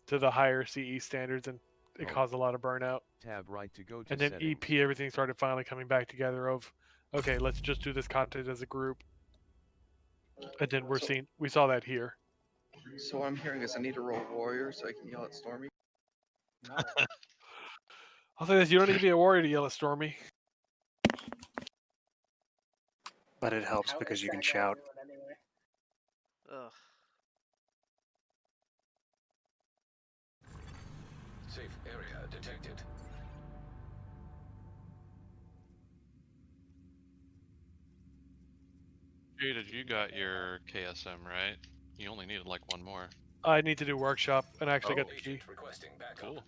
to the higher CE standards, and it caused a lot of burnout. Tab right to go to And then settings. EP, everything started finally coming back together. Of, okay, let's just do this content as a group. And then we saw that here. So what I'm hearing is I need to roll warrior so I can yell at Stormy. No. I'll say this: you don't need to be a warrior to yell at Stormy. But it helps How because is you can that guy shout. doing anyway? Ugh. Safe area detected. Jaded, you got your KSM, right? You only needed like one more. I need to do workshop and I actually got the key. Agent requesting backup. Cool.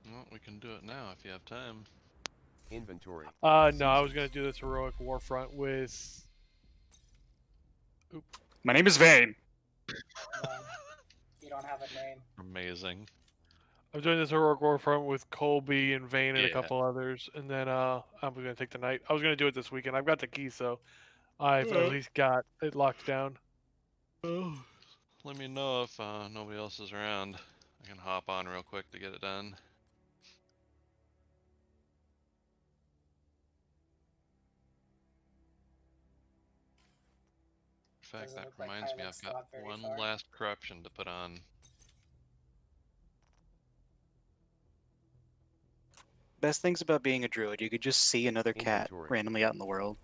Well, we can do it now if you have time. Inventory. No, I was gonna do this heroic warfront with. Oop. My name is Vane. No, you don't have a name. Amazing. I'm doing this heroic warfront with Colby and Vane and a Yeah. couple others, and then I'm gonna take the night. I was gonna do it this weekend. I've got the key, so I've at least got it locked down. Oh. Let me know if nobody else is around. I can hop on real quick to get it done. In fact, Doesn't that look like reminds me, Highland's I've got not very one far. last corruption to put on. Best things about being a druid, you could just see another cat Inventory. randomly out in the world.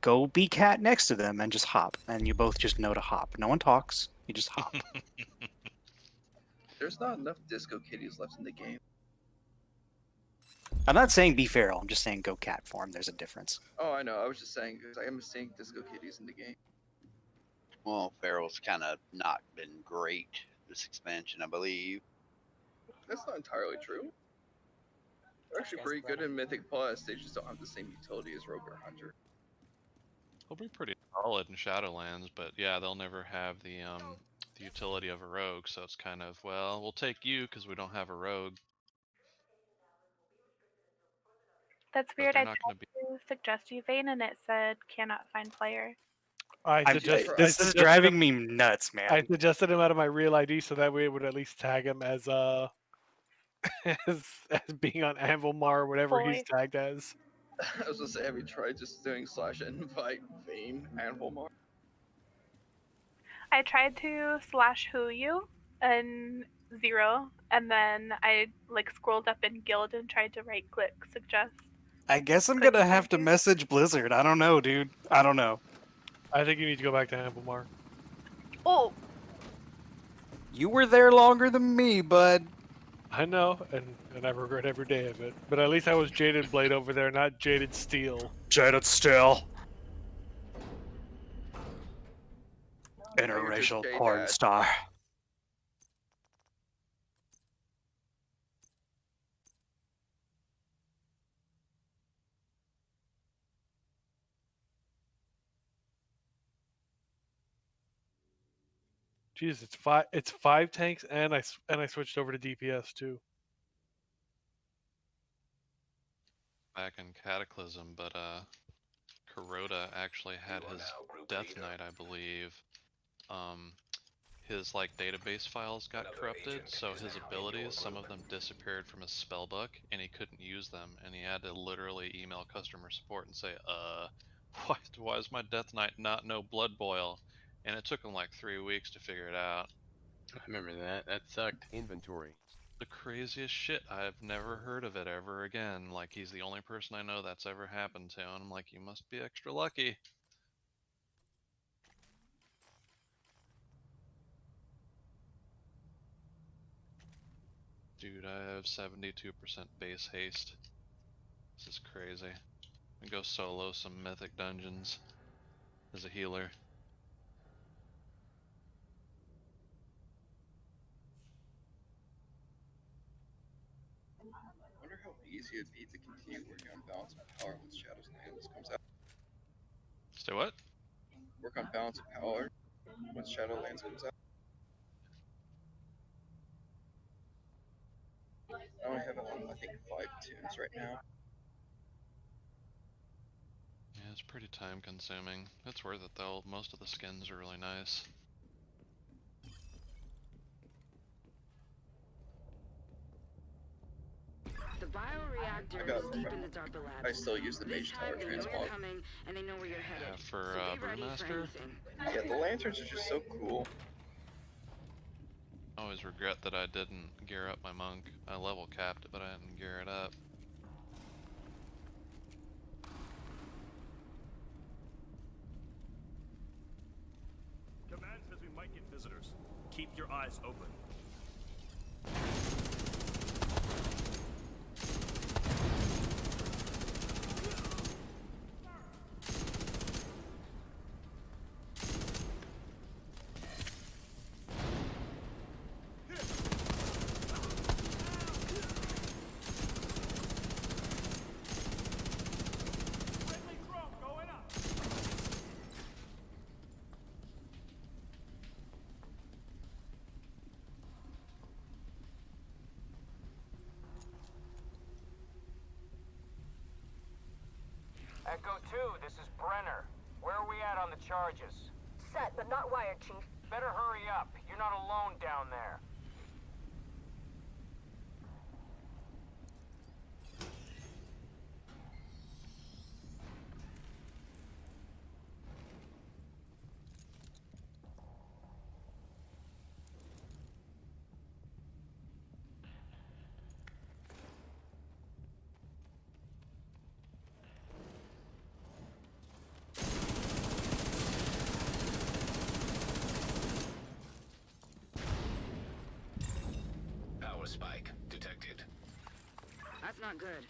Go be cat next to them and just hop. And you both just know to hop. No one talks. You just hop. There's not enough disco kitties left in the game. I'm not saying be feral. I'm just saying go cat form. There's a difference. Oh, I know. I was just saying because I am seeing disco kitties in the game. Well, Feral's kind of not been great this expansion, I believe. That's not entirely true. They're actually pretty good in Mythic Plus. They just don't have the same utility as Rogue or Hunter. They'll be pretty solid in Shadowlands, but yeah, they'll never have the utility of a rogue. So it's kind of, well, we'll take you because we don't have a rogue. That's But weird. they're I not tried going to be. to suggest you, Vane, and it said cannot find player. This is driving me nuts, man. I suggested him out of my real ID so that way it would at least tag him as as being on Anvilmar or whatever he's tagged as. I was gonna say, have you tried just doing /invite Vane Anvilmar? I tried to /who you and 0, and then I like scrolled up in guild and tried to right click suggest. I guess I'm gonna have to message Blizzard. I don't know, dude. I don't know. I think you need to go back to Anvilmar. Oh, You were there longer than me, bud. I know, and I regret every day of it. But at least I was Jaded Blade over there, not Jaded Steel. Jaded Steel. you're Interracial just porn J-Dad. star. Jeez, it's five tanks, and I switched over to DPS too. Back in Cataclysm, but Kuroda actually had his Death Knight, I believe. His like database files got corrupted, so his abilities, some of them disappeared from his spellbook, and he couldn't use them, and he had to literally email customer support and say, why does my Death Knight not know Blood Boil? And it took him like 3 weeks to figure it out. I remember that. That sucked. Inventory. The craziest shit. I've never heard of it ever again. Like, he's the only person I know that's ever happened to, and I'm like, you must be extra lucky. Dude, I have 72% base haste. This is crazy. I go solo some mythic dungeons as a healer. I wonder how easy it'd be to continue working on Balance of Power once Shadows and Lands comes out. Say what? Work on Balance of Power once Shadowlands comes out. I only have it on, I think, 5 tunes right now. it's pretty time consuming. It's worth it though. Most of the skins are really nice. The bioreactor I got- is deep in the DARPA labs. I still use the This Mage time Tower they know you're transmog. coming and they know where you're headed. Yeah, for so be ready for Brewmaster. anything. Yeah, the lanterns are just so cool. I always regret that I didn't gear up my monk. I level capped it, but I didn't gear it up. Command says we might get visitors. Keep your eyes open. Friendly drone going up. Echo 2, this is Brenner. Where are we at on the charges? Set, but not wired, Chief. Better hurry up. You're not alone down there. Power spike detected. That's not good.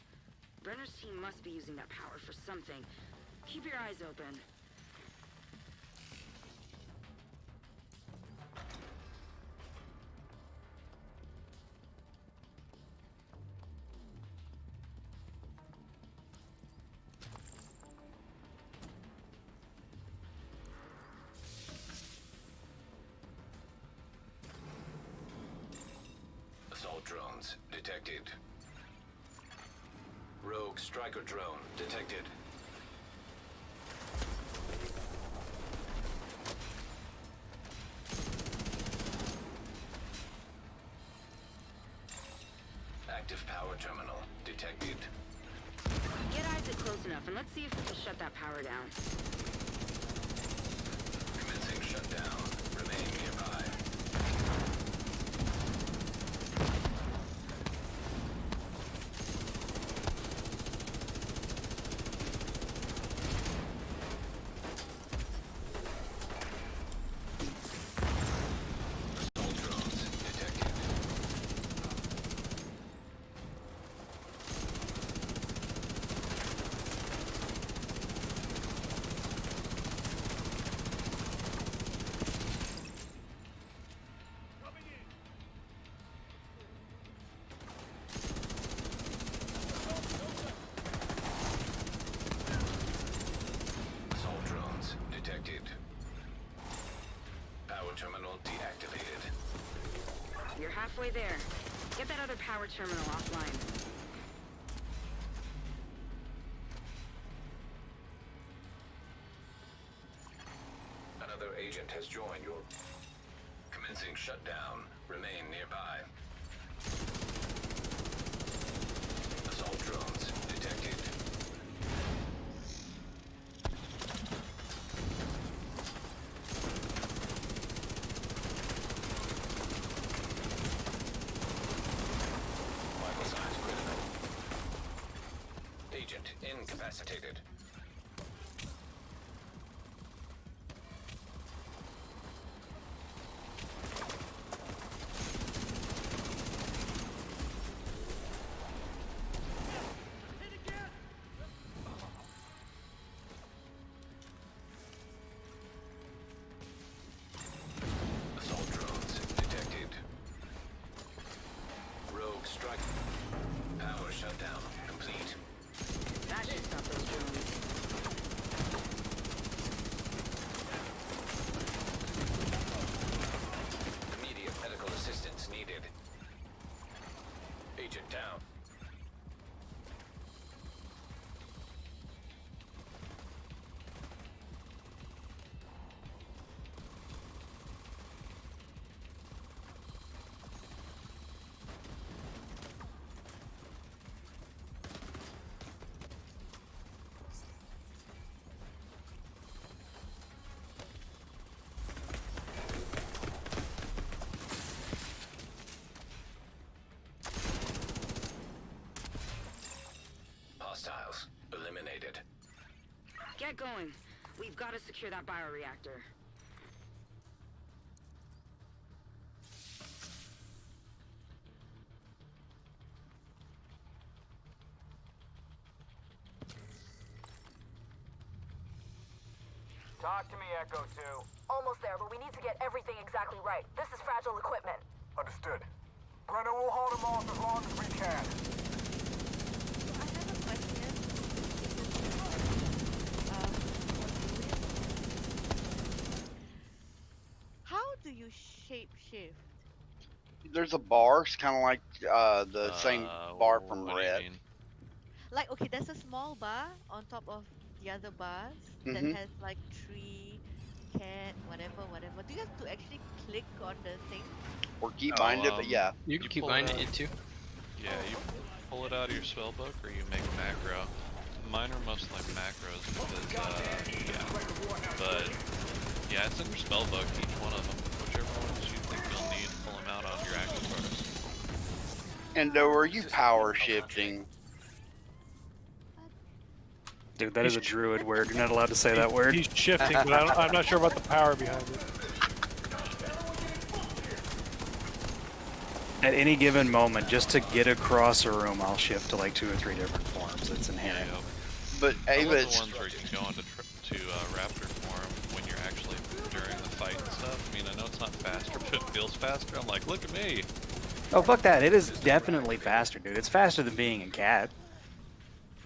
Brenner's team must be using that power for something. Keep your eyes open. Assault drones detected. Rogue striker drone detected. Active power terminal detected. Get Isaac close enough and let's see if we can shut that power down. Commencing shutdown. Remain nearby. Assault drones detected. Assault drones detected. Power terminal deactivated. You're halfway there. Get that other power terminal offline. Another agent has joined your... Commencing shutdown. Remain nearby. Assault drones detected. Vital signs critical. Agent incapacitated. Assault drones detected. Rogue strike. Power shutdown complete. That should stop those drones. Get going. We've got to secure that bioreactor. Talk to me, Echo 2. Almost there, but we need to get everything exactly right. This is fragile equipment. Understood. Brenner will hold him off as long as we can. I have a question. How do you shapeshift? There's a bar. It's kind of like the same bar from what do you Red. mean? Like, okay, there's a small bar on top of the other bars that has like tree, cat, whatever. Do you have to actually click on the thing? Or keybind it, but yeah. You can pull keybind it it too. Yeah, you pull it out of your spell book or you make a macro. Mine are mostly macros because, yeah. But, yeah, it's in your spell book, each one of them. Whichever ones you think you'll need, pull them out onto your action bars. And are you power shifting? Dude, that is a druid word. You're not allowed to say that word. He's shifting, but I'm not sure about the power behind it. At any given moment, just to get across a room, I'll shift to like 2 or 3 different forms. It's inherent. Yeah, But I Ava, love it's the ones where you can go into raptor form when you're actually during the fight and stuff. I mean, I know it's not faster, but it feels faster. I'm like, look at me. Oh, fuck that. It is definitely faster, dude. It's faster than being a cat.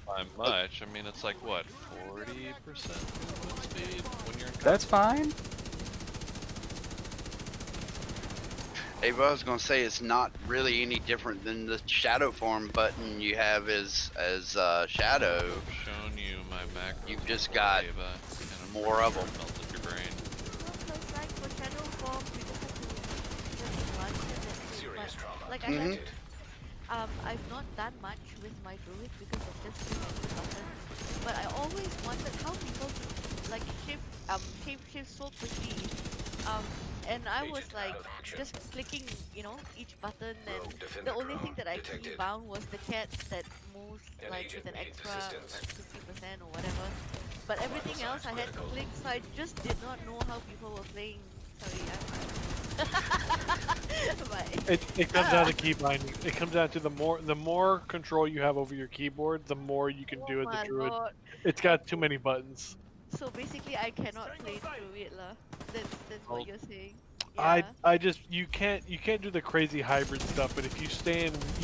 By much. I mean, it's like, what, 40% movement speed when you're in That's fine. Ava, I was gonna say it's not really any different than the shadow form button you have as shadow. I've shown you my macros. You've just before, got Ava, and I'm more of sure them. it melted your brain. Because like for shadow form, you just have to run and that's it. Serious trauma. But, like I've not done much with my druid because there's just too many buttons. But I always wondered how people like shape so quickly. And I was like just clicking, you know, each button, and the only thing that I found was the cat that moves like with an extra 50% or whatever. But everything else I had to click, so I just did not know how people were playing. Sorry, It comes down to key binding. It comes down to the more control you have over your keyboard, the more you can do as a druid. Lord. It's got too many buttons. So basically, I cannot play through it, lah. That's what you're saying. I just you can't do the crazy hybrid stuff. But if you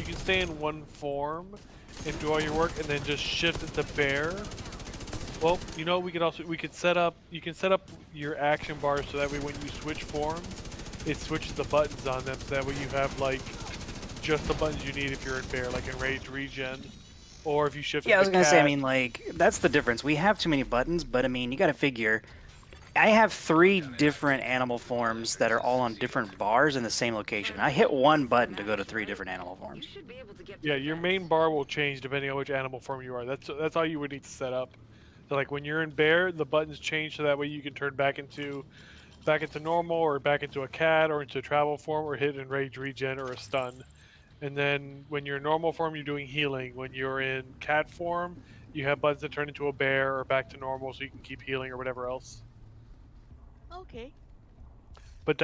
can stay in one form and do all your work, and then just shift it to bear. Well, you know, you can set up your action bar so that way when you switch forms, it switches the buttons on them, so that way you have like just the buttons you need if you're in bear, like in rage regen, or if you shift. Yeah, I was gonna say. I mean, like that's the difference. We have too many buttons, but I mean, you got to figure. I have 3 different animal forms that are all on different bars in the same location. I hit one button to go to 3 different animal forms. Yeah, your main bar will change depending on which animal form you are. That's all you would need to set up. So like when you're in bear, the buttons change so that way you can turn back into normal or back into a cat or into a travel form or hit in rage regen or a stun. And then when you're in normal form, you're doing healing. When you're in cat form, you have buttons that turn into a bear or back to normal so you can keep healing or whatever else. Okay. But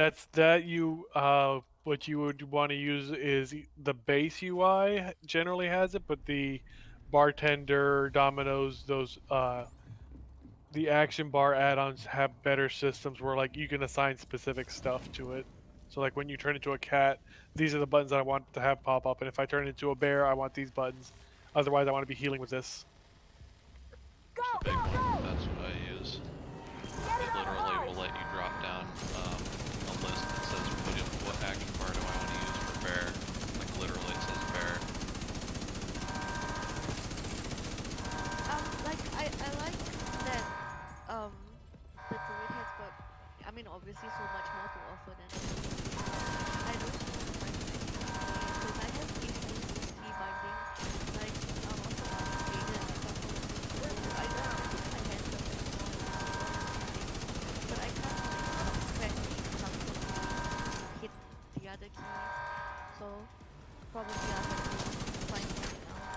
what you would want to use is the base UI generally has it, but the bartender, dominoes, those the action bar add-ons have better systems where like you can assign specific stuff to it. So like when you turn into a cat, these are the buttons that I want to have pop up, and if I turn into a bear, I want these buttons. Otherwise, I want to be healing with this. That's what I use. It literally will let you drop down a list that says what action bar do I want to use for bear. Like literally it says bear. Like I like that the druid has got, I mean obviously so much more to offer than I don't know because I have issues with key binding, like also on Aiden and stuff, so I don't have to put my hands up and but I can't press something to hit the other keys, so probably I'll have to find something else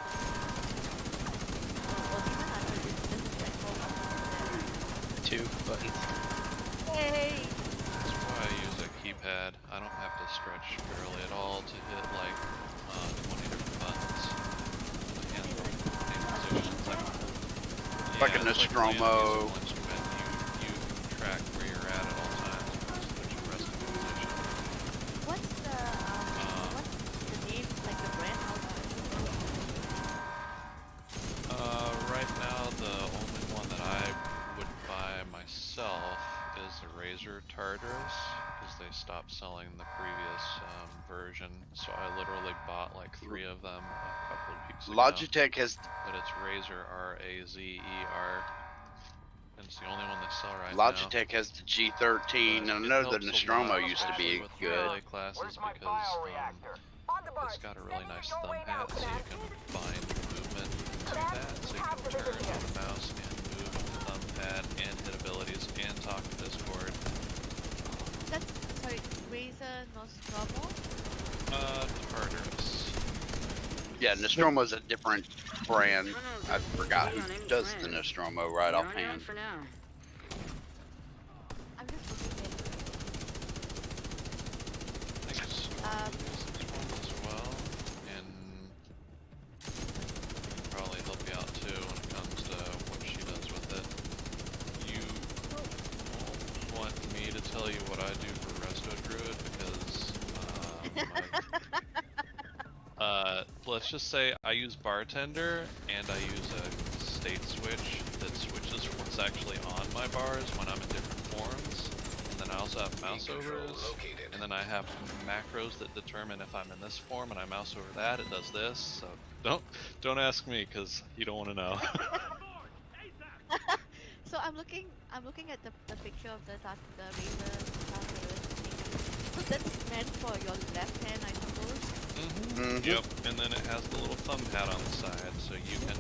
or even under this just like all up 2 buttons. Hey! That's why I use a keypad. I don't have to stretch barely at all to hit like 20 different buttons. My hands are in positions. Like a it's like Nostromo. playing a musical instrument. You track where you're at all times and switch your resting position. What's the name, like the brand? Right now, the only one that I would buy myself is the Razer Tartarus, because they stopped selling the previous version. So I literally bought like 3 of them a couple of weeks ago. Logitech has But it's Razer R-A-Z-E-R. And it's the only one they sell right now. Logitech has the G13, and I know the Nostromo used to be with good. relay classes because it's got a really nice thumb pad, so you can bind movement to that, so you can turn on the mouse and move with the thumb pad and hit abilities and talk to Discord. That's, sorry, Razer Nostromo? Tartarus. Yeah, Nostromo's a different brand. I forgot who does the Nostromo right offhand. For now. I'm just looking at I think it's one as well, and probably help you out too when it comes to what she does with it. You won't want me to tell you what I do for Resto Druid because let's just say I use Bartender and I use a state switch that switches what's actually on my bars when I'm in different forms, and then I also have mouse overs, and then I have macros that determine if I'm in this form and I mouse over that, it does this. So don't ask me because you don't want to know. So I'm looking at the picture of the Razer Tartarus thing. So that's meant for your left hand, I suppose. Yep, and then it has the little thumb pad on the side, so you can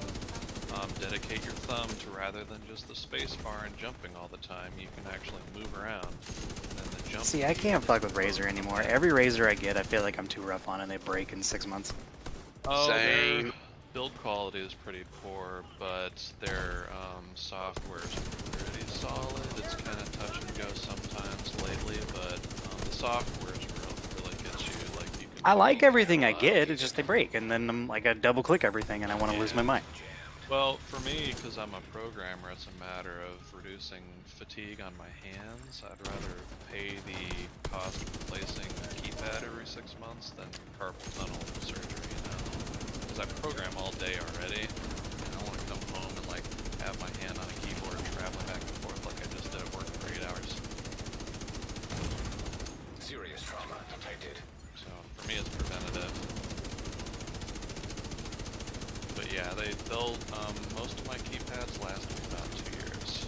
dedicate your thumb to, rather than just the space bar and jumping all the time, you can actually move around. And then the jump See, I can't fuck with Razer anymore. Every Razer I get, I feel like I'm too rough on, and they break in 6 months. Oh, Same. their build quality is pretty poor, but their software is pretty solid. It's kind of touch and go sometimes lately, but the software is really gets you. Like you can I like everything I get, it's just they break, and then I'm like I double click everything, and I want to lose my mind. Well, for me, because I'm a programmer, it's a matter of reducing fatigue on my hands. I'd rather pay the cost of replacing a keypad every 6 months than carpal tunnel surgery, you know? Because I program all day already, and I want to come home and like have my hand on a keyboard traveling back and forth like I just did at work for 8 hours. Serious trauma detected. So for me, it's preventative. But yeah, they'll most of my keypads last me about 2 years.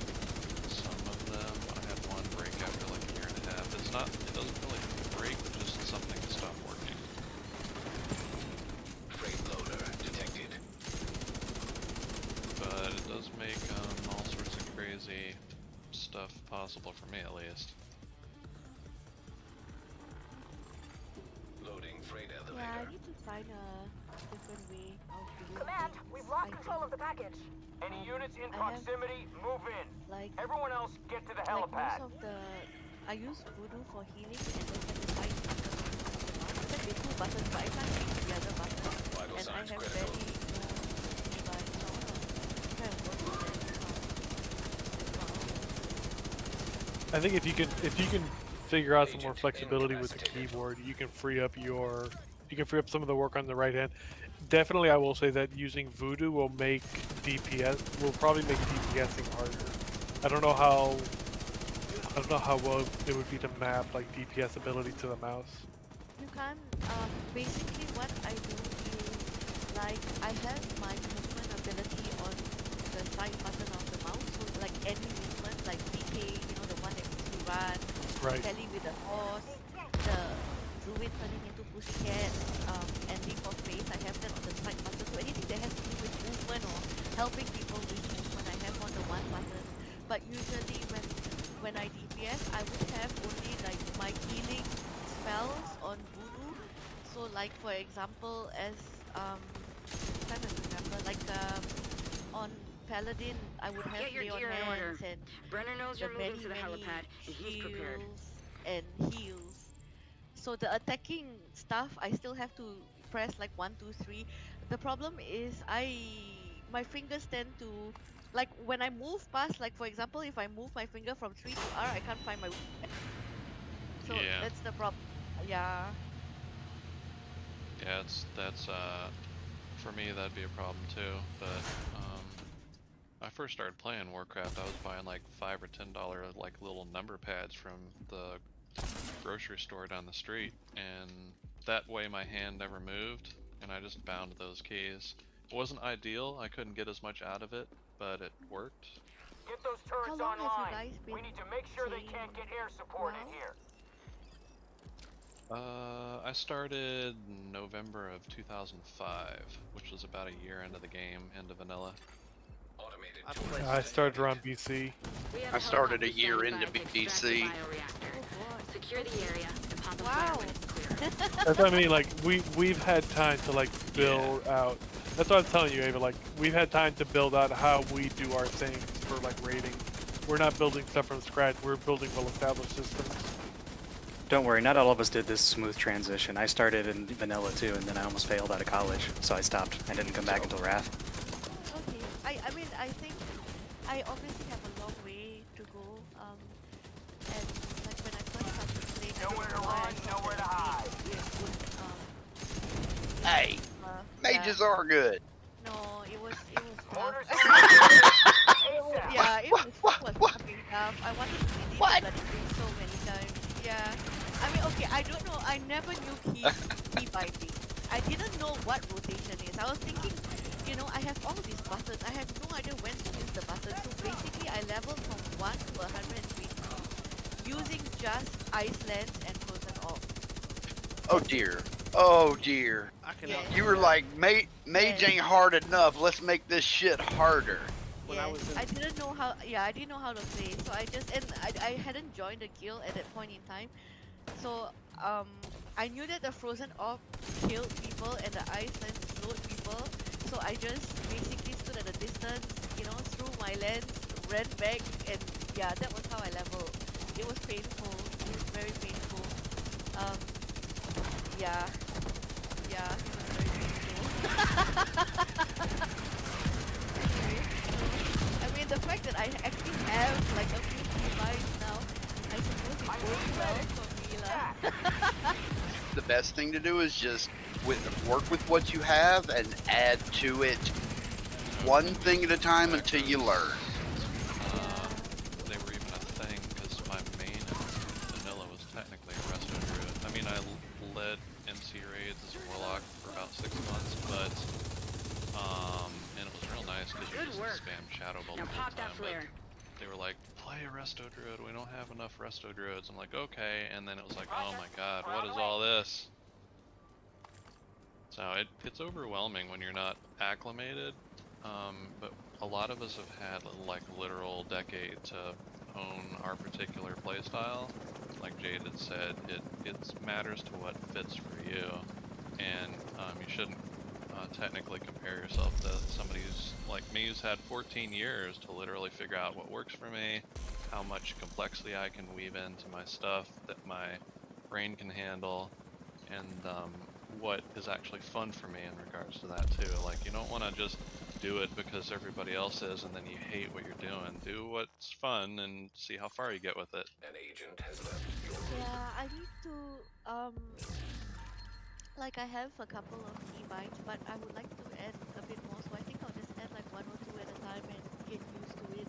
Some of them I had one break after like a year and a half. It doesn't really break, but just something to stop working. Freight loader detected. But it does make all sorts of crazy stuff possible for me at least. Loading freight elevator. Yeah, I need to find a different way of doing Command, things. we've lost I control of think. the package. Any units in I have- proximity, move in. Like, Everyone else, get to the like helipad. most of the, I use Voodoo for healing, and then there's a side button on the mouse. It's actually 2 buttons, but I can't reach the other button, Vital and I signs have critical. barely no device. So I wanna try and work on that as well. I think if you can figure out some more flexibility with the keyboard, you can free up some of the work on the right hand. Definitely, I will say that using Voodoo will probably make DPSing harder. I don't know how well it would be to map like DPS ability to the mouse. You can, basically what I do is, like, I have my movement ability on the side button of the mouse, so like any movement, like DK, you know, the one that needs to run, Right. Kelly with the horse, the druid turning into pussycat, and leap of faith, I have that on the side button, so anything that has to do with movement or helping people with movement, I have on the one button. But usually when I DPS, I would have only like my healing spells on Voodoo. So like for example, as trying to remember, like on paladin, I would have Get your lay on gear in order. hands and Brenner knows the you're moving many, to the many helipad, and he's prepared. shields and heals. So the attacking stuff, I still have to press like 1, 2, 3. The problem is my fingers tend to, like when I move past, like for example, if I move my finger from 3 to R, I can't find my. So Yeah. that's the problem. Yeah. Yeah, that's for me that'd be a problem too. But I first started playing Warcraft, I was buying like $5 or $10 like little number pads from the grocery store down the street, and that way my hand never moved, and I just bound those keys. It wasn't ideal, I couldn't get as much out of it, but it worked. Get those turrets long have you online. guys We been need to make sure they playing can't get air support in WoW? here. I started November of 2005, which was about a year into the game, into vanilla. Automated I started around BC. We have I started a helicopters year standing into by to extract the BC. bioreactor. Secure the area and pop a Wow. flare when it's clear. That's what I mean. Like we've had time to like build out. That's what I'm telling you, Ava. Like we've had time to build out how we do our things for like raiding. We're not building stuff from scratch. We're building well-established systems. Don't worry, not all of us did this smooth transition. I started in vanilla too, and then I almost failed out of college, so I stopped. I didn't come back until Wrath. Okay. I mean, I think I obviously have a long way to go. And like when I first started playing, I Nowhere don't to know why I run, thought nowhere to that hide. it would, Hey, yeah. mages are good. No, it was Mortars tough. on ASAP. Yeah, it was fucking tough. I wanted to delete the bloody thing so many times. Yeah. I mean, okay, I don't know. I never knew key binding. I didn't know what rotation is. I was thinking, you know, I have all these buttons. I have no idea when to use the button. So basically, I leveled from 1 to 120 using just Iceland and Frozen Orb. Oh dear. Oh dear. Yes. You were like, mage ain't hard enough. Let's make this shit harder. Yes, I didn't know how. Yeah, I didn't know how to play, so I just I hadn't joined the guild at that point in time, so I knew that the Frozen Orb killed people and the Iceland slowed people, so I just basically stood at a distance, you know, threw my lens, ran back, and yeah, that was how I leveled. It was painful. It was very painful. Yeah, yeah, it was very painful. Anyway, I mean, the fact that I actually have like a few keybinds now, I suppose it goes well for me lah. The best thing to do is just work with what you have and add to it one thing at a time until you learn. They were even a thing because my main in vanilla was technically a resto druid. I mean, I led MC raids as a warlock for about 6 months, but and it was real nice because you just spam shadow bolt the whole time. But they were like, play a resto druid. We don't have enough resto druids. I'm like, okay, and then it was like, oh my god, what is all this? So it's overwhelming when you're not acclimated. But a lot of us have had like literal decade to hone our particular playstyle. Like Jade had said, it matters to what fits for you, and you shouldn't technically compare yourself to somebody who's like me, who's had 14 years to literally figure out what works for me, how much complexity I can weave into my stuff that my brain can handle, and what is actually fun for me in regards to that too. Like, you don't want to just do it because everybody else is and then you hate what you're doing. Do what's fun and see how far you get with it. An agent has left your Yeah, I need to like I have a couple of keybinds, but I would like to add a bit more, so I think I'll just add like 1 or 2 at a time and get used to it.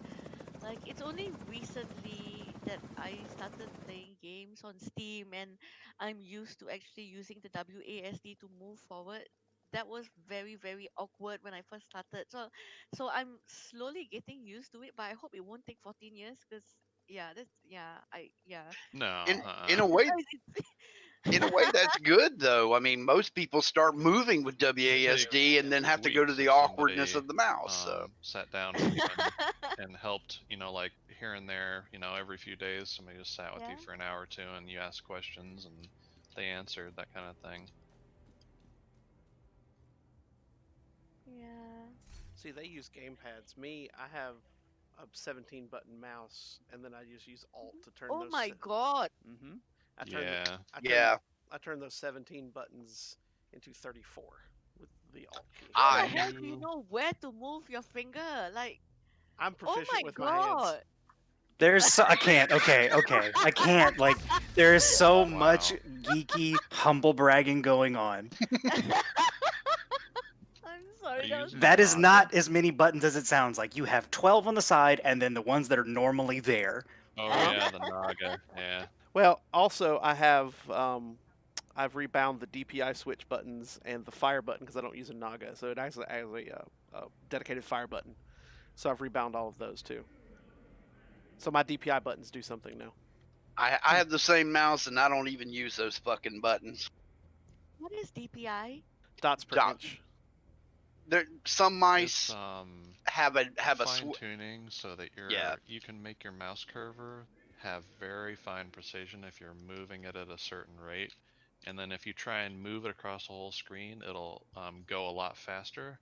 Like, it's only recently that I started playing games on Steam and I'm used to actually using the WASD to move forward. That was very, very awkward when I first started. So I'm slowly getting used to it, but I hope it won't take 14 years because yeah, No. In a way, that's good though. I mean, most people start moving with WASD and then have to go to the awkwardness of the mouse. So sat down with you and helped, you know, like here and there, you know, every few days somebody just sat with you for an hour or two and you asked questions and they answered, that kind of thing. Yeah. See, they use gamepads. Me, I have a 17 button mouse, and then I just use Alt to turn Oh those. my god! Mm-hmm. I turn Yeah. I turn those 17 buttons into 34 with the Alt key. How the hell do you know where to move your finger? Like, I'm oh proficient my with my hands. god! I can't. Okay. I can't. Like, there is so much geeky humble bragging going on. I'm sorry. That is not as many buttons as it sounds like. You have 12 on the side, and then the ones that are normally there. Oh yeah, the Naga. Yeah. Well, also I have I've rebound the DPI switch buttons and the fire button because I don't use a Naga, so it actually has a dedicated fire button. So I've rebound all of those too. So my DPI buttons do something now. I have the same mouse and I don't even use those fucking buttons. What is DPI? Dots per inch. There, some mice It's, have a fine tuning so that you can make your mouse curver have very fine precision if you're moving it at a certain rate, and then if you try and move it across the whole screen, it'll go a lot faster.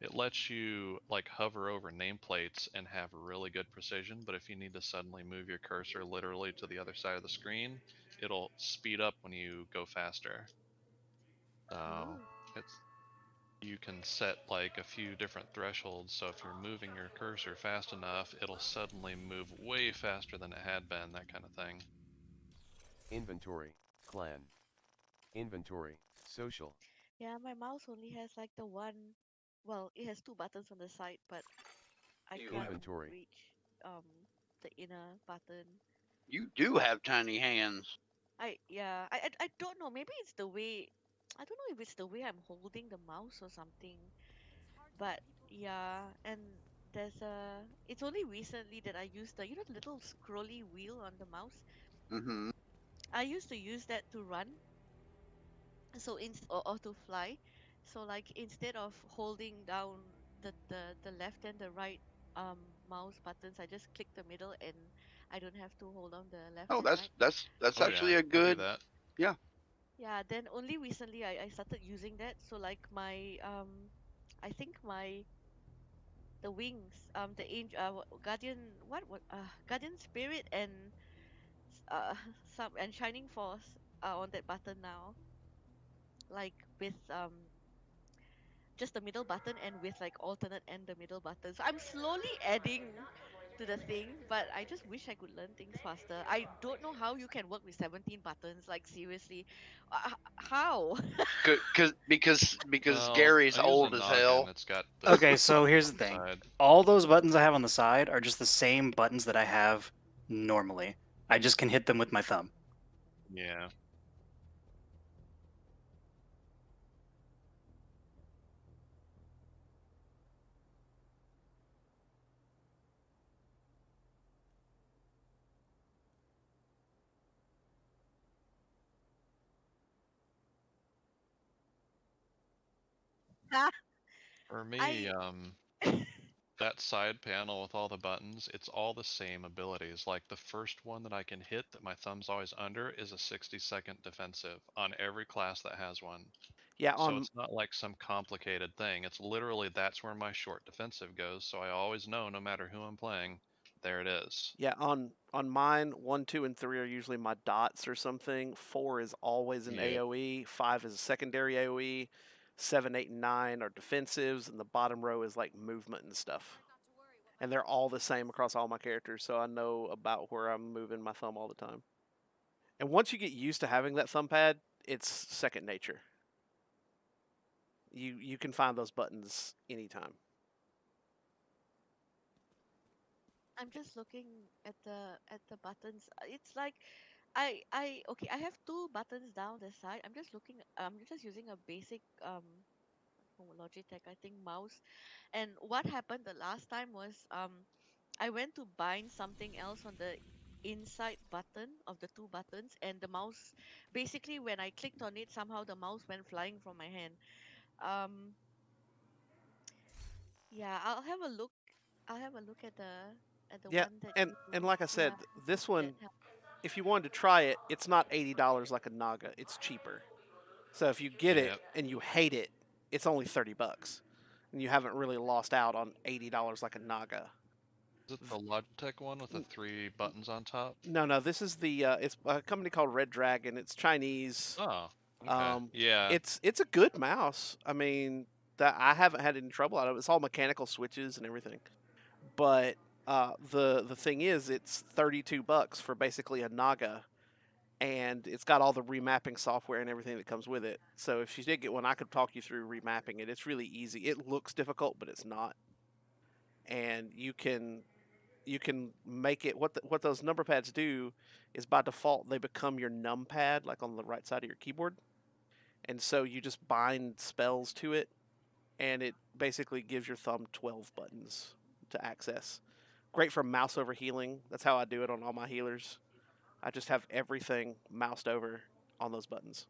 It lets you like hover over nameplates and have really good precision, but if you need to suddenly move your cursor literally to the other side of the screen, it'll speed up when you go faster. You can set like a few different thresholds, so if you're moving your cursor fast enough, it'll suddenly move way faster than it had been, that kind of thing. Inventory, clan. Inventory, social. Yeah, my mouse only has like the one. Well, it has 2 buttons on the side, but I can't Inventory. reach the inner button. You do have tiny hands. I don't know. Maybe it's the way. I don't know if it's the way I'm holding the mouse or something. But yeah, and there's a. It's only recently that I used the little scrolly wheel on the mouse. Mm-hmm. I used to use that to run. So or to fly. So like instead of holding down the left and the right mouse buttons, I just click the middle and I don't have to hold on the left. Oh, and that's right. actually a good. Yeah. Yeah. Then only recently I started using that. So like my I think the wings the angel guardian guardian spirit and some and shining force are on that button now. Like with just the middle button and with like alternate and the middle button. So I'm slowly adding to the thing, but I just wish I could learn things faster. I don't know how you can work with 17 buttons. Like seriously, how? Because Well, Gary's I use old a as Naga hell. and it's got the Okay, so here's the thing. side. All those buttons I have on the side are just the same buttons that I have normally. I just can hit them with my thumb. Yeah. For me, that side panel with all the buttons, it's all the same abilities. Like the first one that I can hit that my thumb's always under is a 60-second defensive on every class that has one. Yeah, So it's not like some complicated thing. It's literally that's where my short defensive goes. So I always know no matter who I'm playing, there it is. Yeah, on mine, 1, 2, and 3 are usually my dots or something. 4 is always an Yeah. AoE. 5 is a secondary AoE. 7, 8, and 9 are defensives, and the bottom row is like movement and stuff. And they're all the same across all my characters, so I know about where I'm moving my thumb all the time. And once you get used to having that thumb pad, it's second nature. You can find those buttons anytime. I'm just looking at the buttons. It's like I have 2 buttons down the side. I'm just using a basic Logitech, I think, mouse. And what happened the last time was I went to bind something else on the inside button of the 2 buttons, and the mouse, basically when I clicked on it, somehow the mouse went flying from my hand. Yeah, I'll have a look at the Yeah, one that and like I said, this one, if you wanted to try it, it's not $80 like a Naga. It's cheaper. So if you get it and you hate it, it's only $30. and you haven't really lost out on $80 like a Naga. Is it the Logitech one with the 3 buttons on top? No, this is the it's a company called Red Dragon. It's Chinese. Oh, okay. Yeah. It's a good mouse. I mean, that I haven't had any trouble out of it. It's all mechanical switches and everything. But the thing is, it's $32 for basically a Naga, and it's got all the remapping software and everything that comes with it. So if you did get one, I could talk you through remapping it. It's really easy. It looks difficult, but it's not. And you can make it what those number pads do is by default they become your numpad, like on the right side of your keyboard, and so you just bind spells to it, and it basically gives your thumb 12 buttons to access. Great for mouse over healing. That's how I do it on all my healers. I just have everything moused over on those buttons.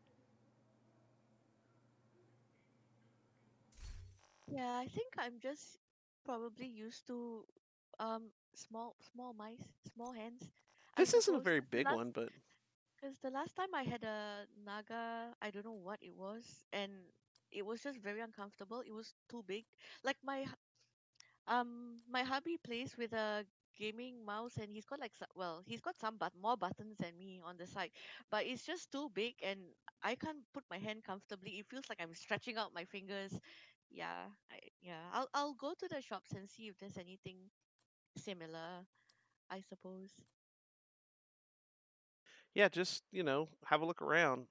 Yeah, I think I'm just probably used to small mice, small hands. This isn't a very big one, but because the last time I had a Naga, I don't know what it was, and it was just very uncomfortable. It was too big. Like my hubby plays with a gaming mouse, and he's got like he's got some more buttons than me on the side, but it's just too big, and I can't put my hand comfortably. It feels like I'm stretching out my fingers. I'll go to the shops and see if there's anything similar, I suppose. yeah, just have a look around.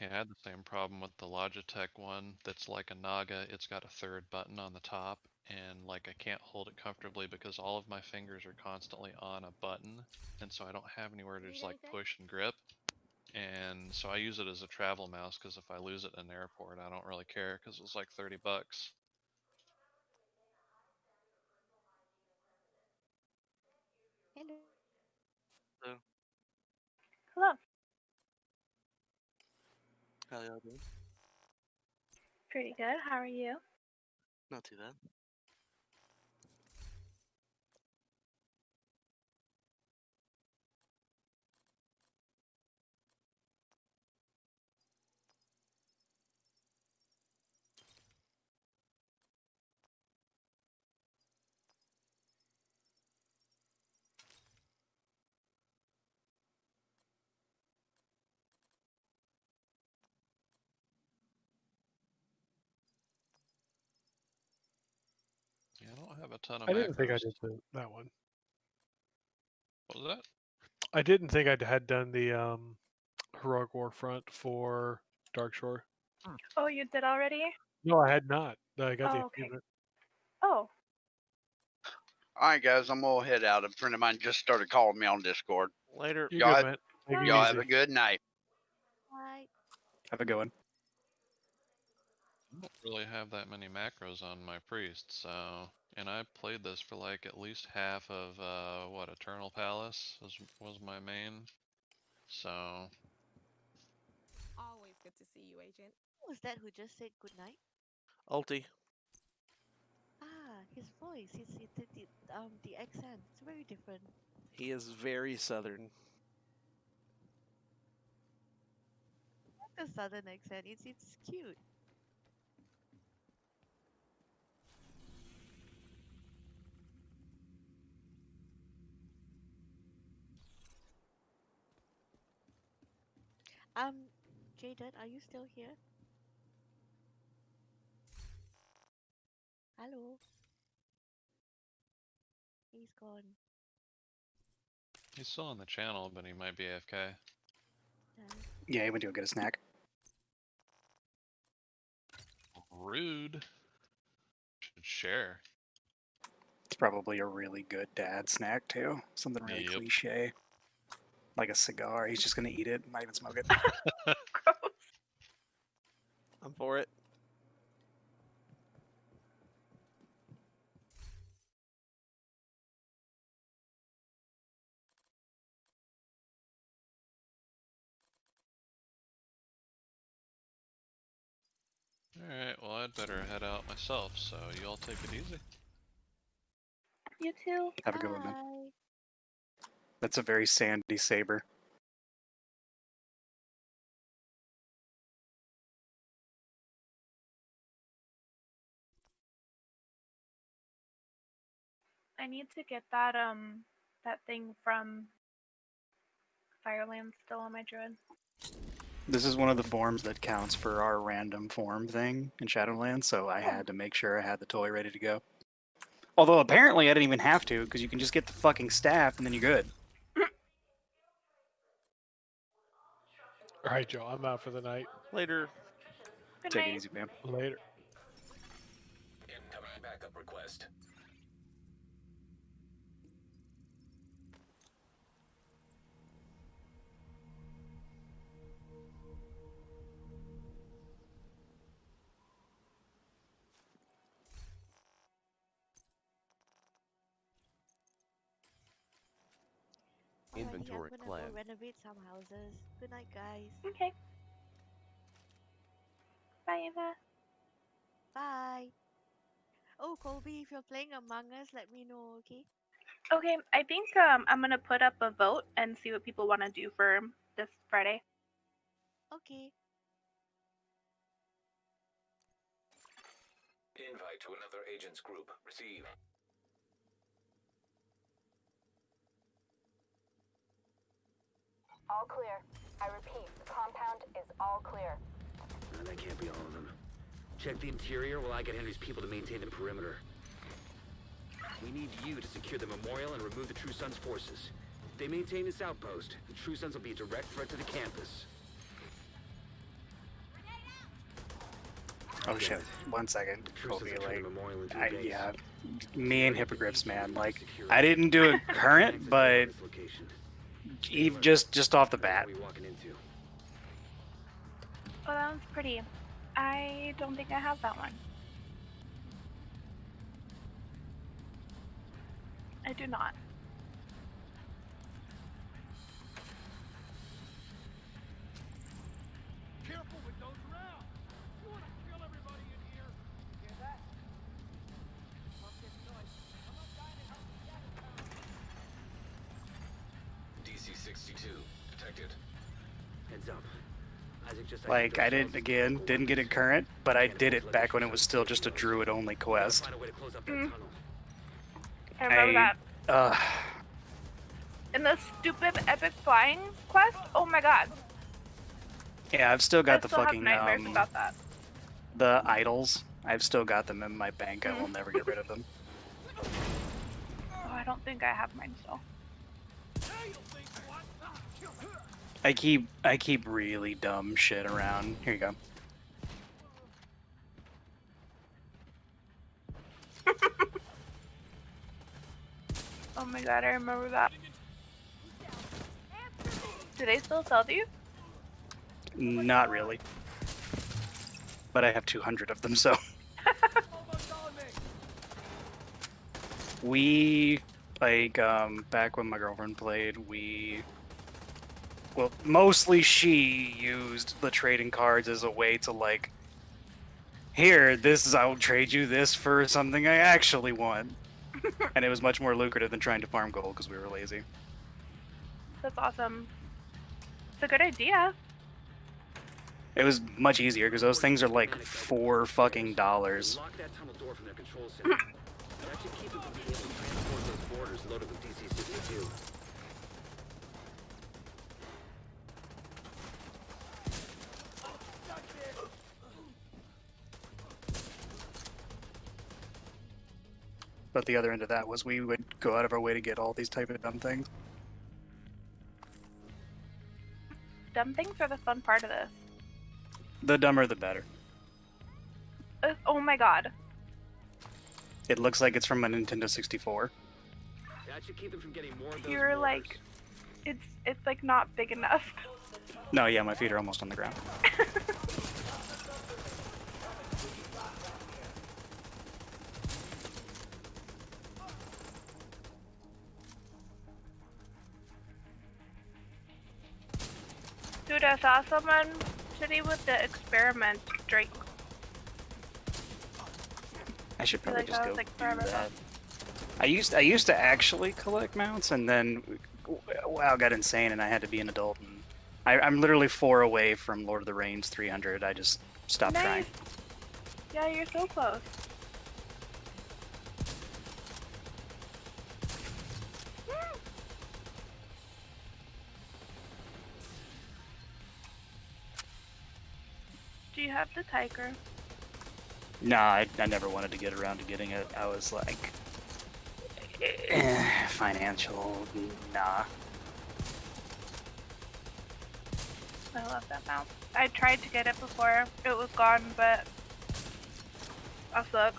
Yeah, I had the same problem with the Logitech one that's like a Naga. It's got a 3rd button on the top, and like I can't hold it comfortably because all of my fingers are constantly on a button, and so I don't have anywhere to just like push and grip. And so I use it as a travel mouse because if I lose it in an airport, I don't really care because it was like $30. Hello. Hello. How y'all doing? Pretty good. How are you? Not too bad. Yeah, I don't have a ton of I didn't think I macros. did that one. What was that? I didn't think I had done the Heroic Warfront for Darkshore. Oh, you did already? No, I had not. I got the okay. achievement. Oh. Alright guys, I'm gonna head out. A friend of mine just started calling me on Discord. Later. You're good, man. Take it Y'all easy. have a good night. Bye. Have a good one. I don't really have that many macros on my priest, so, and I played this for like at least half of Eternal Palace was my main. So Always good to see you, Agent. Who was that who just said good night? Ulti. Ah, his voice, the accent, it's very different. He is very southern. The southern accent, it's cute. Jaden, are you still here? Hello. He's gone. he's still on the channel, but he might be AFK. Yeah, he went to go get a snack. Rude. Should share. It's probably a really good dad snack too. Something really Yep. cliche. Like a cigar. He's just gonna eat it, not even smoke it. I'm for it. Alright, well I'd better head out myself, so you all take it easy. You too. Have a good one, man. That's a very sandy saber. I need to get that that thing from Fireland still on my druid. This is one of the forms that counts for our random form thing in Shadowlands, so I had to make sure I had the toy ready to go. Although apparently I didn't even have to, because you can just get the fucking staff and then you're good. All right, Joe. I'm out for the night. Later. Good Take night. it easy, man. Later. Incoming backup request. Inventory I'm gonna clan. go renovate some houses. Good night, guys. Okay. Bye, Eva. Bye. Oh, Colby, if you're playing Among Us, let me know, okay? Okay, I think I'm gonna put up a vote and see what people want to do for this Friday. Okay. Invite to another agent's group. Receive. All clear. I repeat, the compound is all clear. That can't be all of them. Check the interior while I get Henry's people to maintain the perimeter. We need you to secure the memorial and remove the True Sons forces. If they maintain this outpost, the True Sons will be a direct threat to the campus. Oh shit, 1 second. True Sons Kobe, have turned like, the memorial into a base. yeah, me and Hippogriffs, man. Like, I didn't do it current, but Eve just off the bat. Oh, that one's pretty. I don't think I have that one. I do not. Careful with those rounds. You want to kill everybody in here. Hear that? DC-62 detected. Heads up. Isaac just Like, I didn't get it current, but I did it back when it was still just a druid-only quest. I remember that. Uh, And the stupid epic flying quest? Oh my god. yeah, I've still got I the still have fucking, nightmares about that. the idols. I've still got them in my bank. I will never get rid of them. Oh, I don't think I have mine still. I keep really dumb shit around. Here you go. Oh my god, I remember that. Do they still sell these? Not really. But I have 200 of them, so. We, like, back when my girlfriend played, well, mostly she used the trading cards as a way to, like, here, I'll trade you this for something I actually want. And it was much more lucrative than trying to farm gold because we were lazy. That's awesome. It's a good idea. It was much easier because those things are like $4 fucking dollars. Lock that tunnel door from their control center. That should keep them from being able to transport those boarders loaded with DC-62. But the other end of that was we would go out of our way to get all these type of dumb things. Dumb things are the fun part of this. The dumber the better. Oh my god. It looks like it's from a Nintendo 64. That should keep them from getting more of those You're boarders. like, it's like not big enough. No, yeah, my feet are almost on the ground. Dude, I saw someone today with the experiment Drake. I should I feel probably like just that go was like do forever ago. that. I used to actually collect mounts, and then WoW got insane, and I had to be an adult. And I'm literally 4 away from Lord of the Rings 300. I just stopped trying. Yeah, you're so close. Do you have the tiger? Nah, I never wanted to get around to getting it. I was like, financial, nah. I love that mount. I tried to get it before it was gone, but I suck.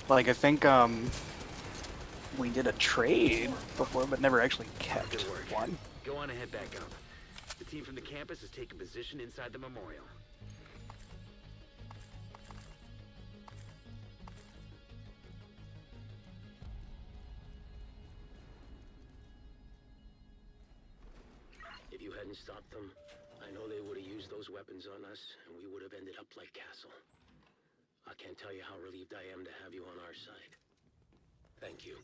Like, I think, we did a trade before, but never actually kept Good work. one. Go on ahead back up. The team from the campus has taken position inside the memorial. If you hadn't stopped them, I know they would have used those weapons on us, and we would have ended up like Castle. I can't tell you how relieved I am to have you on our side. Thank you.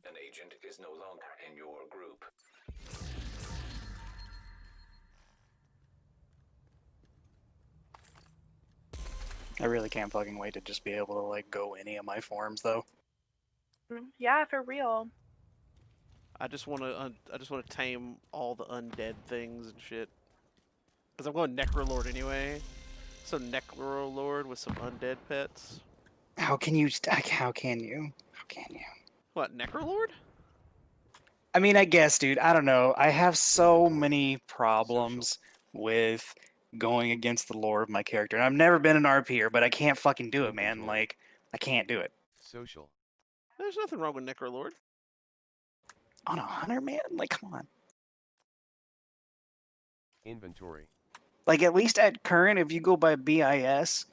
An agent is no longer in your group. I really can't fucking wait to just be able to, like, go any of my forms, though. Yeah, for real. I just want to tame all the undead things and shit. Cause I'm going Necrolord anyway. So Necrolord with some undead pets. How can you? How can you? How can you? What, Necrolord? I mean, I guess, dude. I don't know. I have so many problems with going against the lore of my character. And I've never been an RPer, but I can't fucking do it, man. Like, I can't do it. Social. There's nothing wrong with Necrolord. On a hunter, man? Like, come on. Inventory. Like, at least at current, if you go by BIS,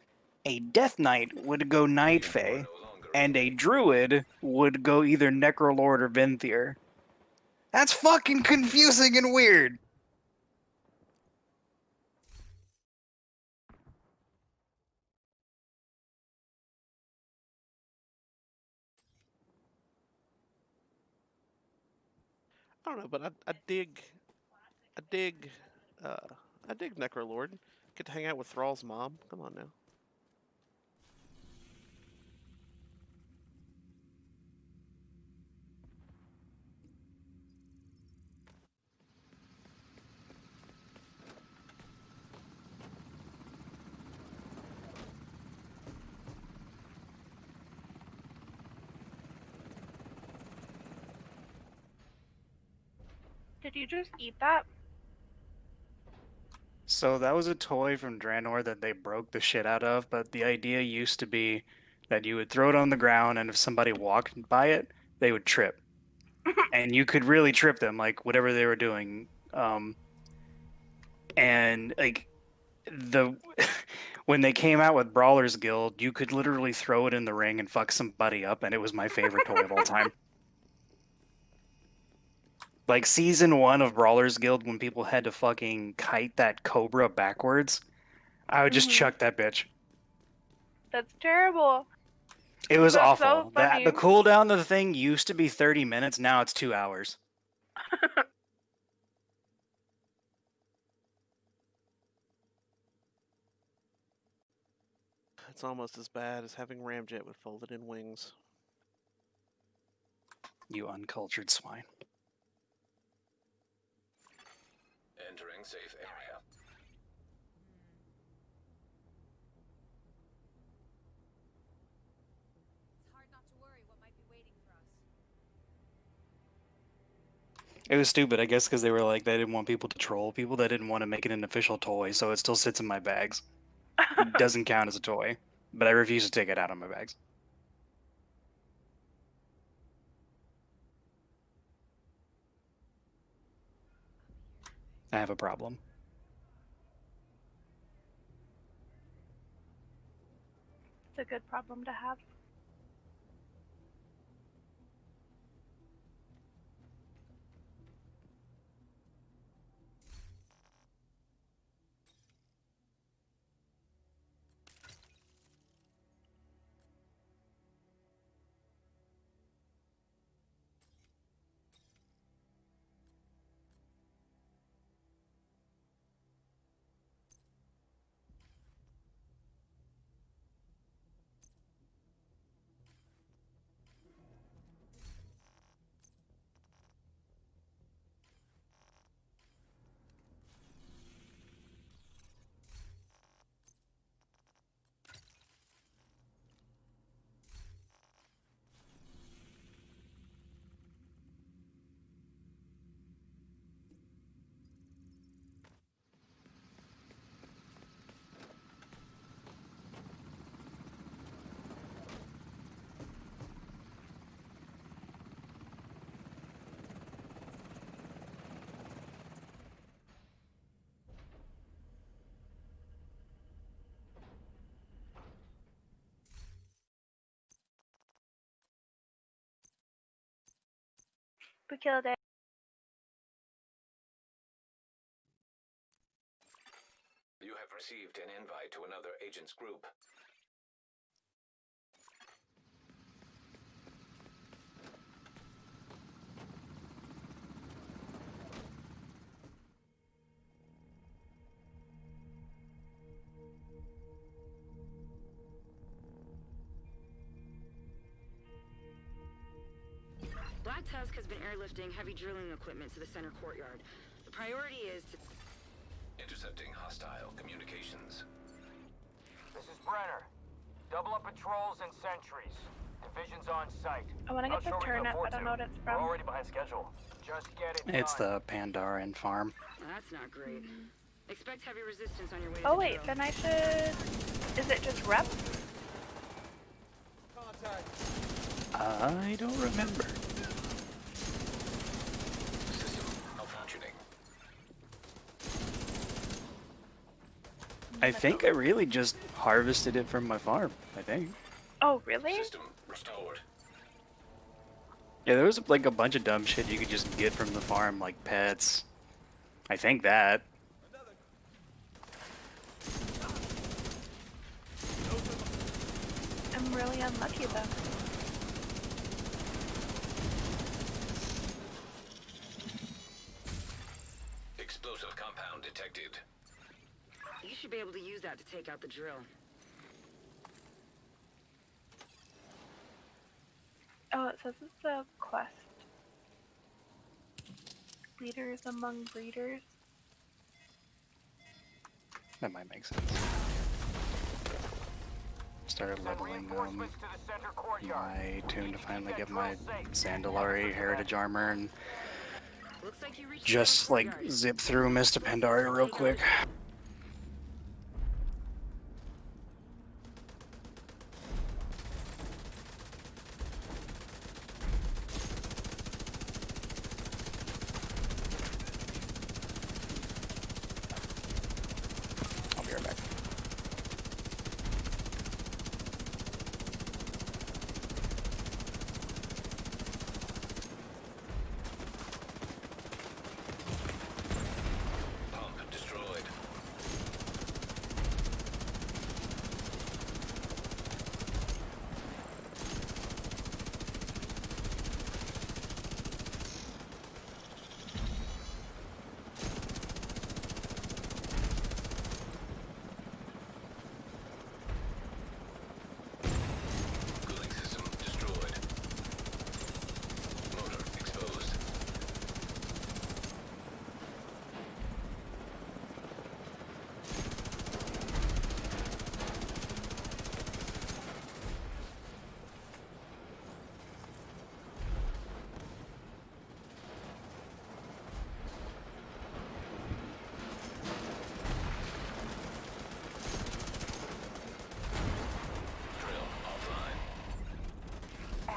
a Death Knight would go Night Fae, and a Druid would go either Necrolord or Venthyr. That's fucking confusing and weird. I don't know, but I dig Necrolord. Get to hang out with Thrall's mom. Come on now. Did you just eat that? So that was a toy from Draenor that they broke the shit out of, but the idea used to be that you would throw it on the ground, and if somebody walked by it, they would trip. And you could really trip them, like, whatever they were doing. And, like, when they came out with Brawler's Guild, you could literally throw it in the ring and fuck somebody up, and it was my favorite toy of all time. Like, season 1 of Brawler's Guild, when people had to fucking kite that cobra backwards, I would just chuck that bitch. That's terrible. It was That's awful. so funny. The cooldown of the thing used to be 30 minutes, now it's 2 hours. It's almost as bad as having Ramjet with folded in wings. You uncultured swine. Entering safe area. It's hard not to worry what might be waiting for us. It was stupid, I guess, because they were like, they didn't want people to troll people. They didn't want to make it an official toy, so it still sits in my bags. It doesn't count as a toy, but I refuse to take it out of my bags. I have a problem. It's a good problem to have. We killed it. You have received an invite to another agent's group. Black Tusk has been airlifting heavy drilling equipment to the center courtyard. The priority is to... Intercepting hostile communications. This is Brenner. Double up patrols and sentries. Division's on site. I want to get the turnip. I don't know what it's from. We're already behind schedule. Just get it It's done. the Pandaren farm. That's not great. Expect heavy resistance on your way to Oh the wait, drill. then I should. Is it just rep? I don't remember. System malfunctioning. I think I really just harvested it from my farm. I think. Oh really? System restored. Yeah, there was like a bunch of dumb shit you could just get from the farm, like pets. I think that. I'm really unlucky though. Explosive compound detected. You should be able to use that to take out the drill. Oh, it says it's a quest. Leaders among breeders. That might make sense. Started leveling my tune to finally get my Zandalari heritage armor and Looks like you reached just like zip through Mr. Pandaria real quick. I'll be right back. Pump destroyed. Cooling system destroyed. Motor exposed. Drill offline.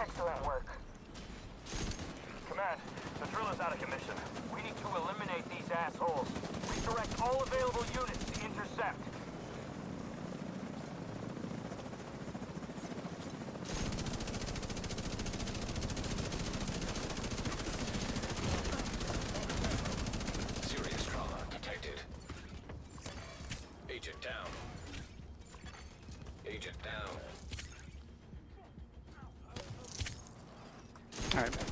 Excellent work. Command, the drill is out of commission. We need to eliminate these assholes. Redirect all available units to intercept. Serious trauma detected. Agent down. Agent down. Alright, man.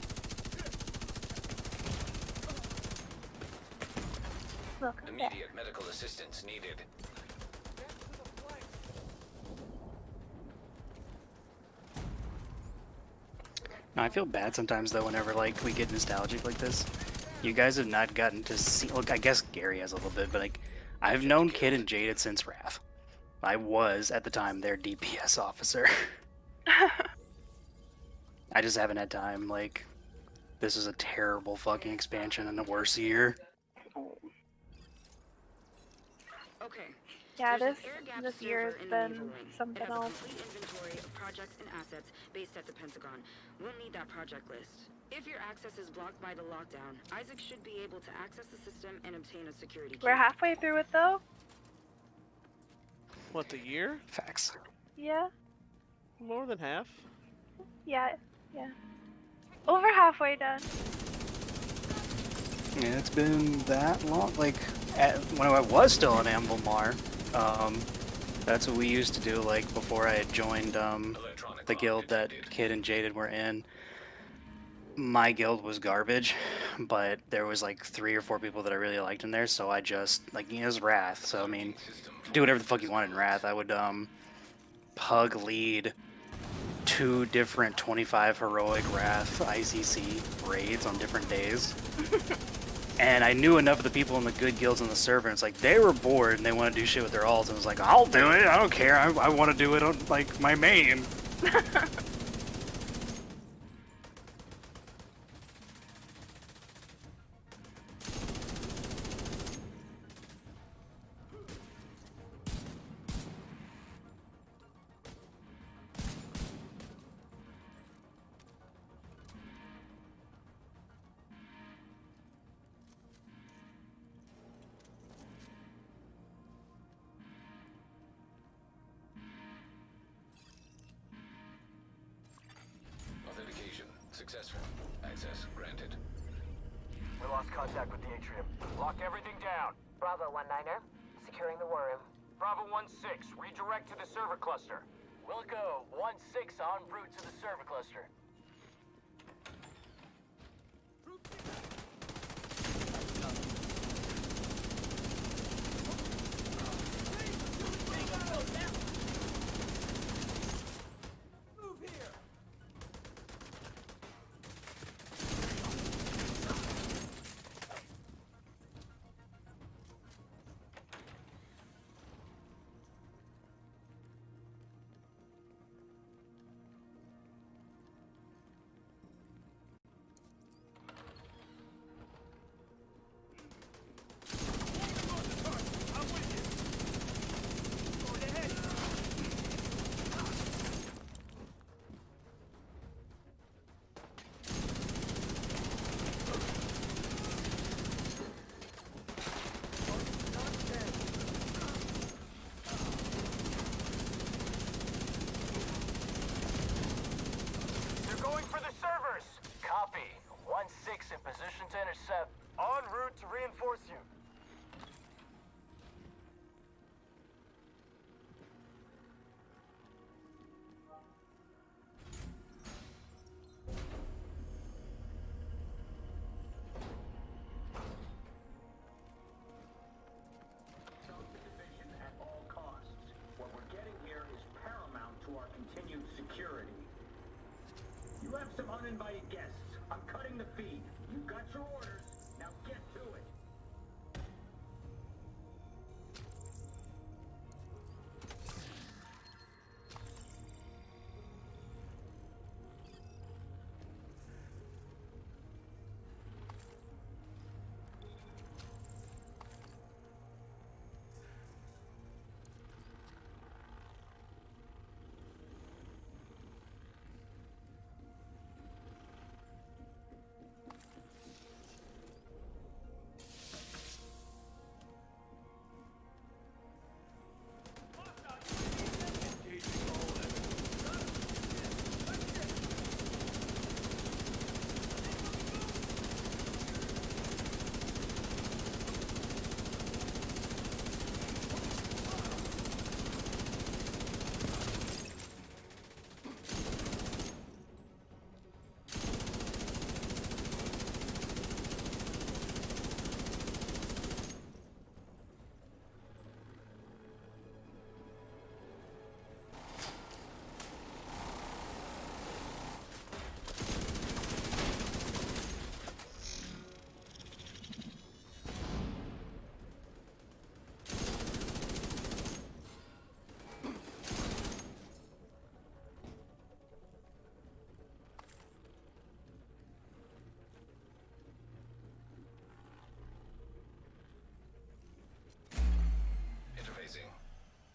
Welcome back. Immediate medical assistance needed. No, I feel bad sometimes though whenever like we get nostalgic like this. You guys have not gotten to see. Look, I guess Gary has a little bit, but like I've known Kid and Jaded since Wrath. I was at the time their DPS officer. I just haven't had time. Like, this is a terrible fucking expansion and a worse year. Okay. Yeah, There's this an air gap this year server has in the been naval wing. something It has a else. complete inventory of projects and assets based at the Pentagon. We'll need that project list. If your access is blocked by the lockdown, Isaac should be able to access the system and obtain a security key. We're halfway through it though. What, the year? Facts. Yeah. More than half. Yeah. Yeah. Over halfway done. Yeah, it's been that long. Like, when I was still in Anvilmar, that's what we used to do, like, before I had joined the guild that Kid and Jaded were in. My guild was garbage, but there was like 3 or 4 people that I really liked in there, so I just, like, you know, it was Wrath, so I mean, do whatever the fuck you wanted in Wrath. I would pug lead 2 different 25 heroic Wrath ICC raids on different days. And I knew enough of the people in the good guilds on the server, and it's like, they were bored and they want to do shit with their alts, and I was like, I'll do it, I don't care, I want to do it on, like, my main. Authentication successful. Access granted. We lost contact with the atrium. Lock everything down. Bravo 19er, securing the war room. Bravo 1-6, redirect to the server cluster. Wilco 1-6 en route to the server cluster. In position to intercept. En route to reinforce you. Division at all costs. What we're getting here is paramount to our continued security. You have some uninvited guests. I'm cutting the feed. You got your orders. Now get to it.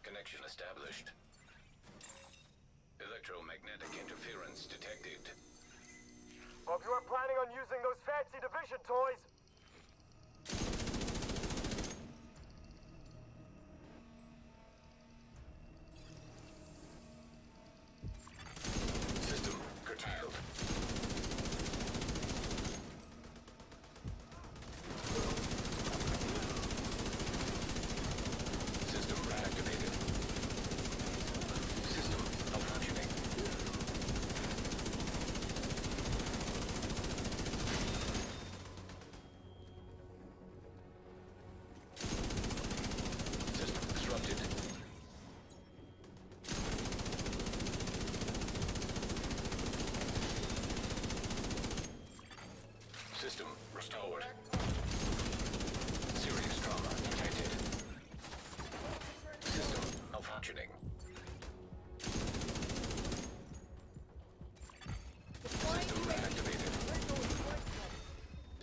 Connection established. Electromagnetic interference detected. Hope you aren't planning on using those fancy division toys. System curtailed.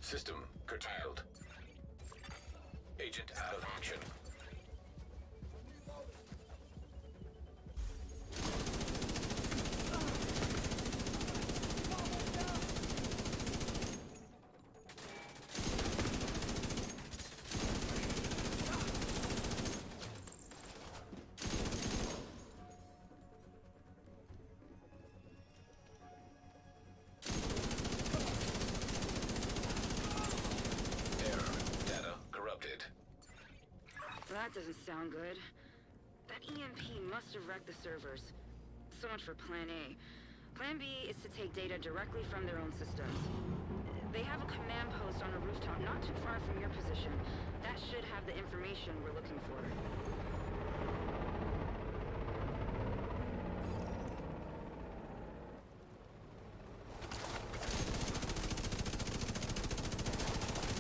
System curtailed. Agent out of action. That doesn't sound good. That EMP must have wrecked the servers. So much for Plan A. Plan B is to take data directly from their own systems. They have a command post on a rooftop not too far from your position. That should have the information we're looking for.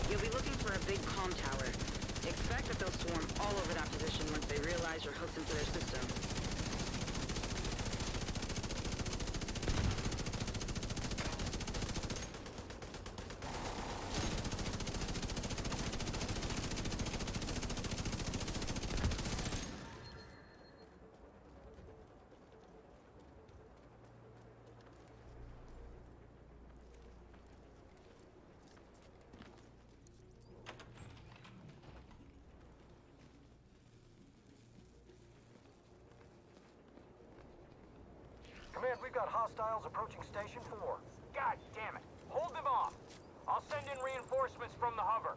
You'll be looking for a big comm tower. Expect that they'll swarm all over that position once they realize you're hooked into their system. Command, we've got hostiles approaching Station 4. God damn it! Hold them off! I'll send in reinforcements from the hover.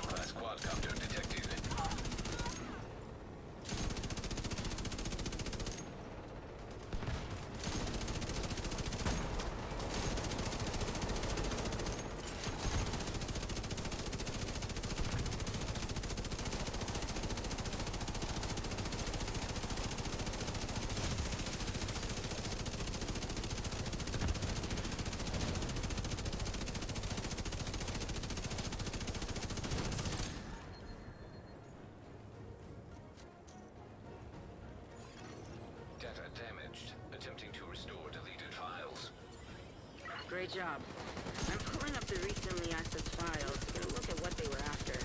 Class quadcopter detected. Data damaged. Attempting to restore deleted files. Great job. I'm pulling up the recently accessed files to get a look at what they were after.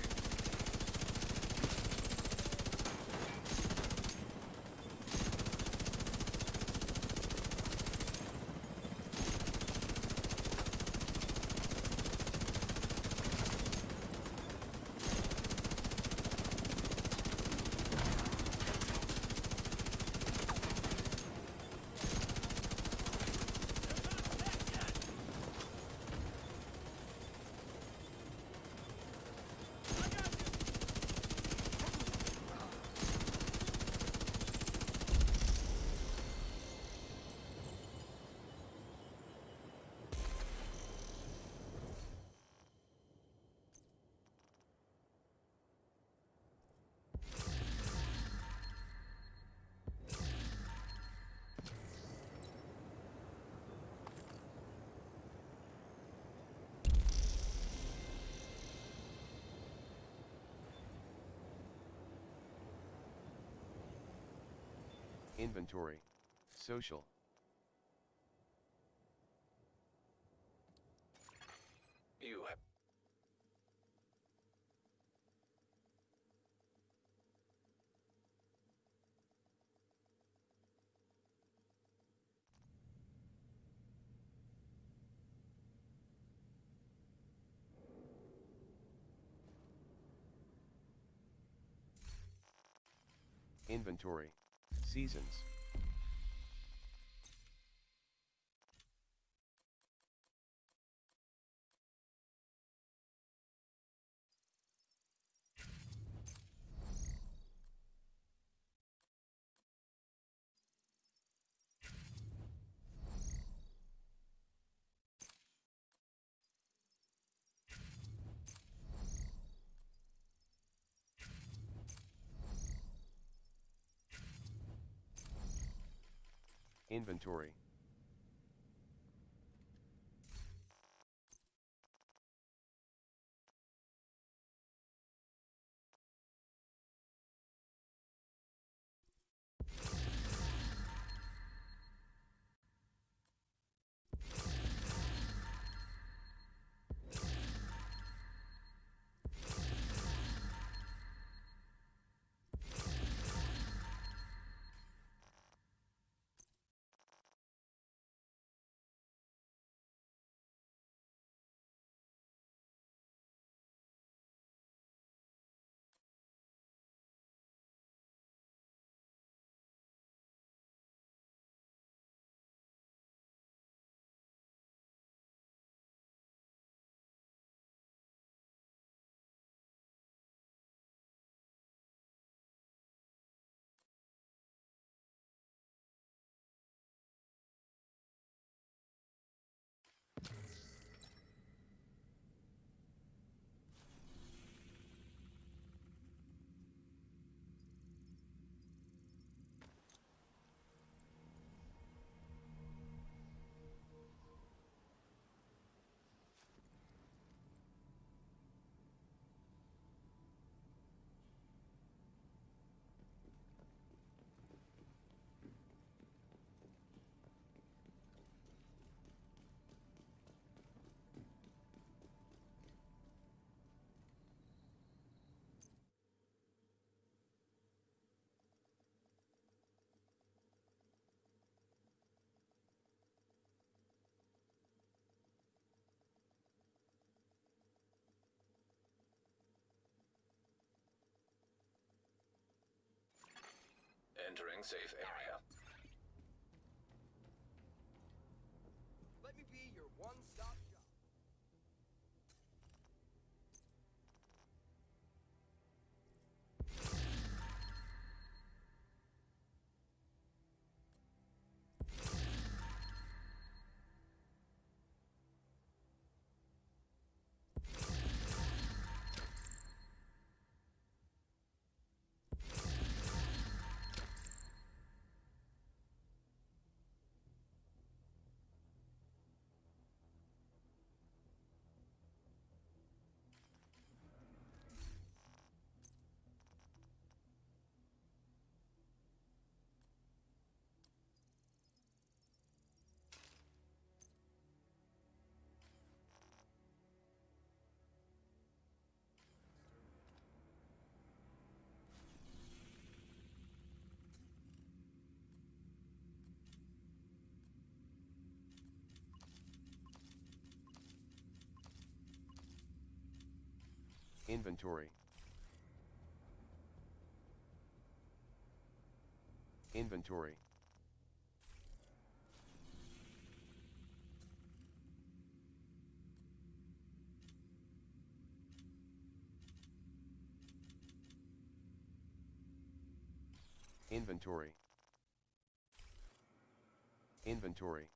Inventory. Social. You have Inventory. Seasons. Inventory. Entering safe area. Let me be your one-stop shop. Inventory. Inventory. Inventory. Inventory.